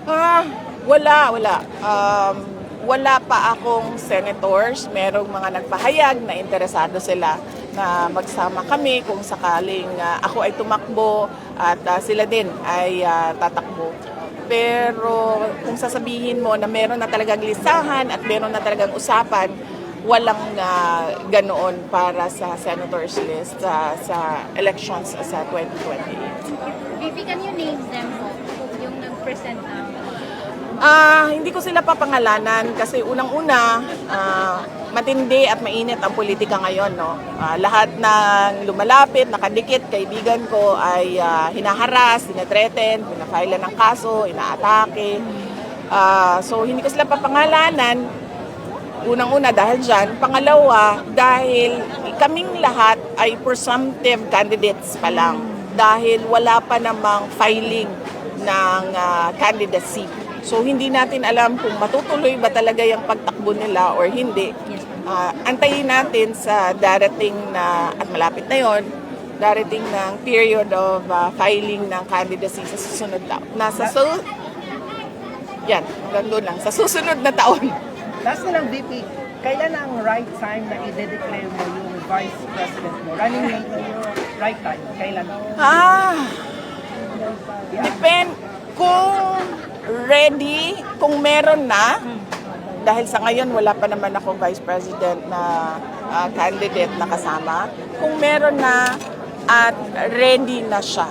Ah, wala. Wala pa akong senators. Merong mga nagpahayag na interesado sila na magsama kami kung sakaling ako ay tumakbo at sila din ay tatakbo. Pero kung sasabihin mo na meron na talagang listahan at meron na talagang usapan, walang ganoon para sa senators list sa elections sa 2028. Vivi, can you name them po? Yung nag-present na? Hindi ko sila papangalanan kasi unang-una, matindi at mainit ang politika ngayon. No? Lahat ng lumalapit, nakadikit, kaibigan ko ay hinaharas, tinatreten, pinafailan ng kaso, inaatake. So hindi ko sila papangalanan. Unang-una dahil dyan. Pangalawa, dahil kaming lahat ay presumptive candidates pa lang. Dahil wala pa namang filing ng candidacy. So hindi natin alam kung matutuloy ba talaga yung pagtakbo nila or hindi. Antayin natin sa darating na, at malapit na yon, darating ng period of filing ng candidacy sa susunod na. Yan, hanggang doon lang. Sa susunod na taon. Last na lang, VP, kailan ang right time na i-declare mo yung vice president mo? Running mate mo yung right time, kailan? Depend kung ready, kung meron na, dahil sa ngayon wala pa naman akong vice president na candidate na kasama. Kung meron na at ready na siya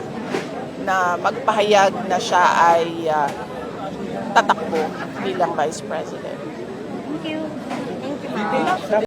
na magpahayag na siya ay tatakbo bilang vice president. Thank you. Thank you, ma'am.